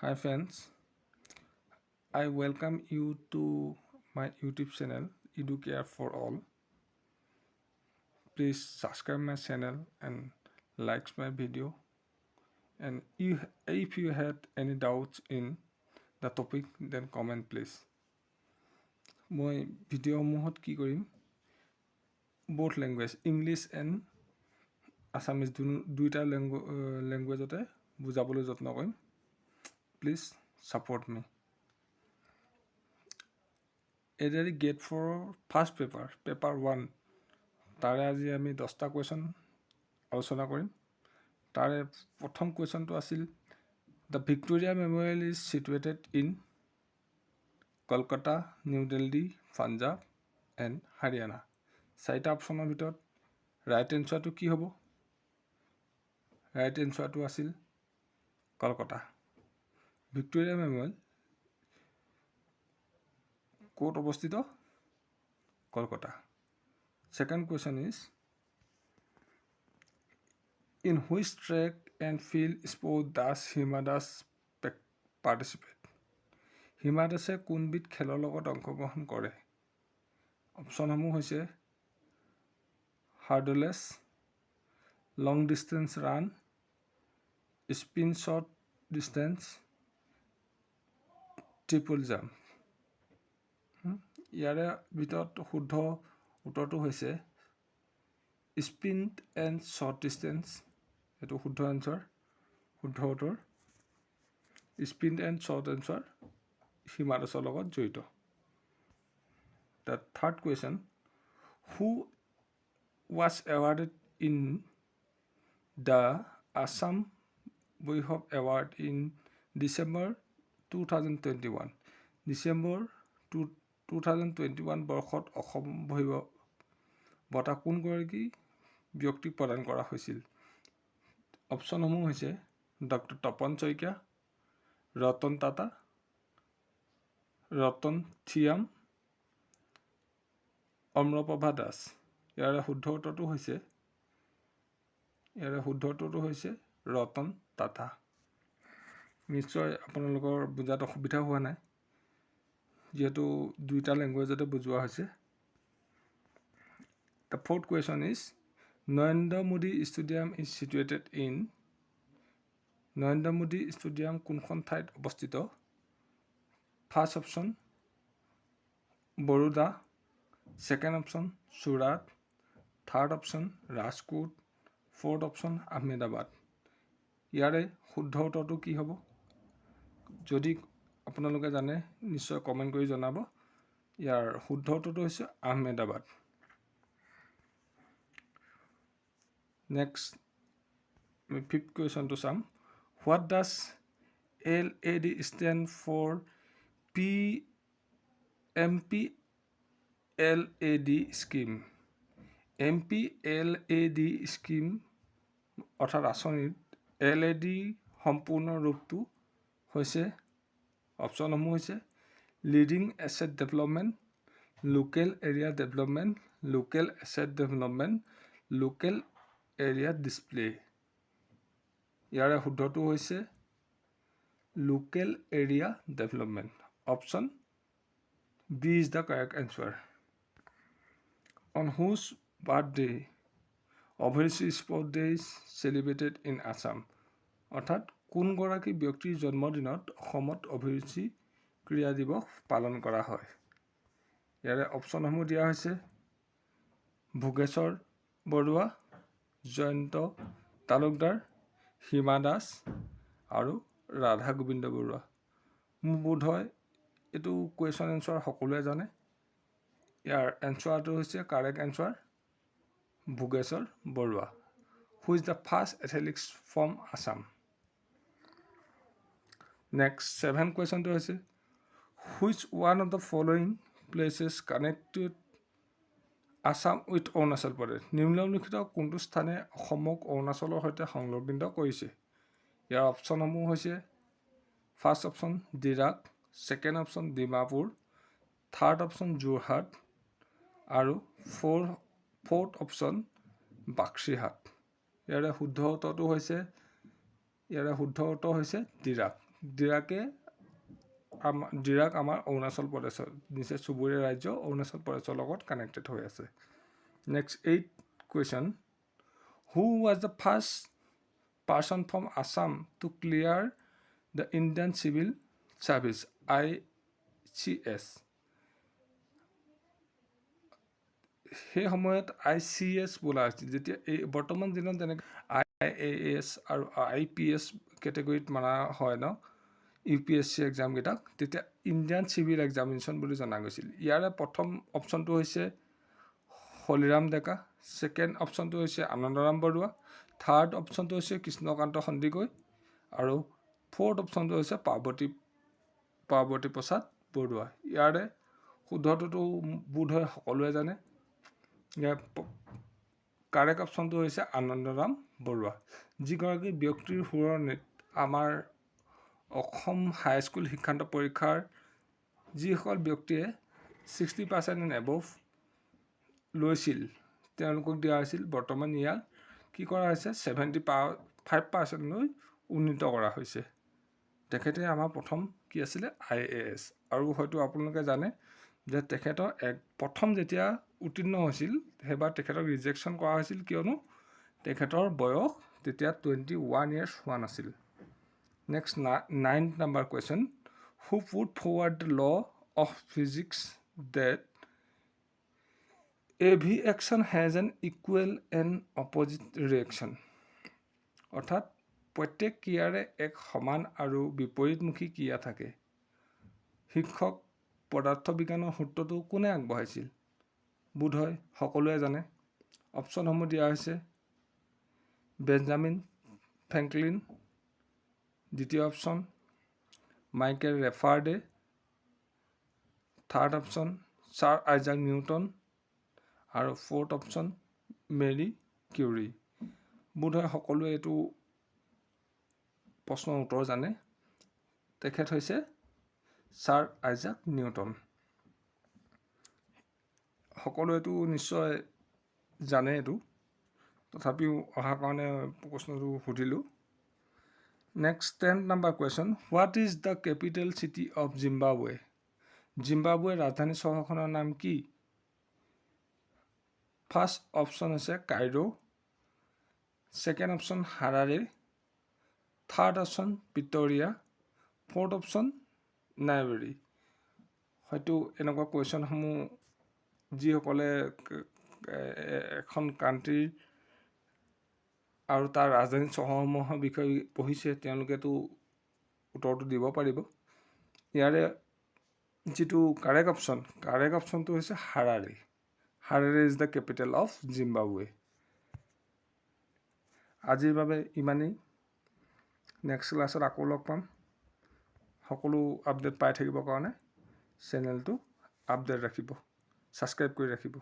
Hi friends, I welcome you to my YouTube channel EduCare for All. Please subscribe my channel and like my video. And if you had any doubts in the topic, then comment please. মই ভিডিঅ'সমূহত কি কৰিম both language English and Assamese দুইটা লেংগুৱেজতে বুজাবলৈ যত্ন কৰিম. Please support me. ADRE get for first paper 1 তাৰে আজি আমি 10টা কুৱেশ্যন আলোচনা কৰিম. তাৰে প্ৰথম কুৱেশ্যনটো আছিল the Victoria memorial is situated in Kolkata, new Delhi, Punjab and Haryana. 4টা অপশ্যনৰ ভিতৰত ৰাইট এনচাৰটো কি হ'ব? ৰাইট এনচাৰটো আছিল কলকাতা. ভিক্টোৰিয়া মেমৰিয়েল ক'ত অৱস্থিত? Kolkata. Second question is, in which track and field sport does Hima Das participate? Hima দাসে কোনবিধ খেলৰ লগত অংশগ্ৰহণ কৰে? অপশ্যনসমূহ হৈছে hurdles, long distance run, sprint short distance, triple jump. ইয়াৰে ভিতৰত শুদ্ধ উত্তৰটো হৈছে স্পিন এণ্ড শ্বৰ্ট ডিষ্টেঞ্চ. এইটো শুদ্ধ এনচাৰ, শুদ্ধ উত্তৰ. Spin and short answer Hima দাসৰ লগত জড়িত. The third question, who was awarded in the Assam Baibhav award in December 2021? December 2021 বৰ্ষত অসম বৈভৱ বঁটা কোনগৰাকী ব্যক্তিক প্ৰদান কৰা হৈছিল? অপশ্যনসমূহ হৈছে ডক্টৰ তপন শইকীয়া, ৰতন টাটা, ৰতন থিয়াম, অম্ৰপ্ৰভা দাস. ইয়াৰে শুদ্ধ উত্তৰটো হৈছে ৰতন টাটা. নিশ্চয় আপোনালোকৰ বুজাত অসুবিধা হোৱা নাই, যিহেতু দুইটা লেংগুৱেজতে বুজোৱা হৈছে. The fourth question is, Narendra Modi Stadium is situated in? Narendra Modi stadium কোনখন ঠাইত অৱস্থিত? First option Baroda, second option Surat, third option Rajkot, fourth option Ahmedabad. ইয়াৰে শুদ্ধ উত্তৰটো কি হ'ব? যদি আপোনালোকে জানে নিশ্চয় কমেণ্ট কৰি জনাব. ইয়াৰ শুদ্ধ উত্তৰটো হৈছে আহমেদাবাদ. নেক্সট আমি ফিফ্থ কুৱেশ্যনটো চাম. What does LAD stand for? MPLAD scheme. MPLAD scheme অৰ্থাৎ আঁচনিত LAD সম্পূৰ্ণ ৰূপটো হৈছে, অপশ্যনসমূহ হৈছে leading asset development, local area development, local asset development, local area display. ইয়াৰে শুদ্ধটো হৈছে local area development. Option B is the correct answer. On whose birthday অভিৰুচি sports day is celebrated in Assam? অৰ্থাৎ কোনগৰাকী ব্যক্তিৰ জন্মদিনত অসমত অভিৰুচি ক্ৰীড়া দিৱস পালন কৰা হয়? ইয়াৰে অপশ্যনসমূহ দিয়া হৈছে ভোগেশ্বৰ বৰুৱা, জয়ন্ত তালুকদাৰ, হিমা দাস আৰু ৰাধা গোবিন্দ বৰুৱা. মোৰ বোধ হয় এইটো কুৱেশ্যন এনচাৰ সকলোৱে জানে. ইয়াৰ এনচাৰটো হৈছে correct answer Bhogeswar Barua. Who is the first athletics from Assam? Next seven কুৱেশ্যনটো হৈছে which one of the following places connected Assam with Arunachal Pradesh? নিম্নলিখিত কোনটো স্থানে অসমক অৰুণাচলৰ সৈতে সংলগ্নিত কৰিছে? ইয়াৰ অপশ্যনসমূহ হৈছে first option Dirak, second option Dimapur, third option Jorhat আৰু ফ'ৰ্থ অপশ্যন বাক্সিহাট. ইয়াৰে শুদ্ধ উত্তৰ হৈছে ডিৰাক. ডিৰাক আমাৰ অৰুণাচল প্ৰদেশৰ নিচেই চুবুৰীয়া ৰাজ্য অৰুণাচল প্ৰদেশৰ লগত কানেক্টেড হৈ আছে। Next 8 question, who was the first person from Assam to clear the Indian civil service ICS? সেই সময়ত ICS বোলা হৈছিল। যেতিয়া এই বৰ্তমান দিনত যেনেকৈ IAS আৰু IPS কেটেগৰীত মানা হয় ন UPSC এক্সামকেইটাক, তেতিয়া ইণ্ডিয়ান চিভিল এক্সামিনেশ্যন বুলি জনা গৈছিল। ইয়াৰে প্ৰথম অপশ্যনটো হৈছে হলিৰাম ডেকা, ছেকেণ্ড অপশ্যনটো হৈছে আনন্দৰাম বৰুৱা, থাৰ্ড অপশ্যনটো হৈছে কৃষ্ণকান্ত সন্দিকৈ আৰু ফ'ৰ্থ অপশ্যনটো হৈছে পাৰ্বতী প্ৰসাদ বৰুৱা। ইয়াৰে শুদ্ধটোতো বোধ হয় সকলোৱে জানে। ইয়াৰ কাৰেক্ট অপশ্যনটো হৈছে আনন্দৰাম বৰুৱা, যিগৰাকী ব্যক্তিৰ সোঁৱৰণিত আমাৰ অসম হাইস্কুল শিক্ষান্ত পৰীক্ষাৰ যিসকল ব্যক্তিয়ে 60% এণ্ড এবভ লৈছিল তেওঁলোকক দিয়া হৈছিল। বৰ্তমান ইয়াক কি কৰা হৈছে 75%লৈ উন্নীত কৰা হৈছে। তেখেতে আমাৰ প্ৰথম কি আছিলে IAS। আৰু হয়তো আপোনালোকে জানে যে তেখেতৰ প্ৰথম যেতিয়া উত্তীৰ্ণ হৈছিল সেইবাৰ তেখেতক ৰিজেকশ্যন কৰা হৈছিল, কিয়নো তেখেতৰ বয়স তেতিয়া 21 years হোৱা নাছিল। Next 9th number question, who put forward the law of physics that every action has an equal and opposite reaction? অৰ্থাৎ প্ৰত্যেক ক্ৰিয়াৰে এক সমান আৰু বিপৰীতমুখী ক্ৰিয়া থাকে। শিক্ষক পদাৰ্থ বিজ্ঞানৰ সূত্ৰটো কোনে আগবঢ়াইছিল? বোধহয় সকলোৱে জানে। অপশ্যনসমূহ দিয়া হৈছে বেঞ্জামিন ফ্ৰেংকলিন, দ্বিতীয় option Michael Faraday, third option Sir Isaac Newton আৰু ফ'ৰ্থ অপশ্যন মেৰী কিউৰী। বোধহয় সকলোৱে এইটো প্ৰশ্নৰ উত্তৰ জানে। তেখেত হৈছে ছাৰ আইজাক নিউটন। সকলোৱেতো নিশ্চয় জানে এইটো, তথাপিও অহাৰ কাৰণে প্ৰশ্নটো সুধিলোঁ। Next 10th number question, what is the capital city of Zimbabwe? জিম্বাবৱেৰ ৰাজধানী চহৰখনৰ নাম কি? ফাৰ্ষ্ট অপশ্যন হৈছে Cairo, second option Harare, third option Pretoria, fourth option Nairobi. হয়তো এনেকুৱা কুৱেশ্যনসমূহ যিসকলে এখন কাণ্ট্ৰিৰ আৰু তাৰ ৰাজধানী চহৰসমূহৰ বিষয়ে পঢ়িছে তেওঁলোকেতো উত্তৰটো দিব পাৰিব। ইয়াৰে যিটো কাৰেক্ট অপশ্যনটো হৈছে Harare. Harare is the capital of Zimbabwe. আজিৰ বাবে ইমানেই। নেক্সট ক্লাছত আকৌ লগ পাম। সকলো আপডেট পাই থাকিবৰ কাৰণে চেনেলটো আপডেট ৰাখিব, ছাবস্ক্ৰাইব কৰি ৰাখিব।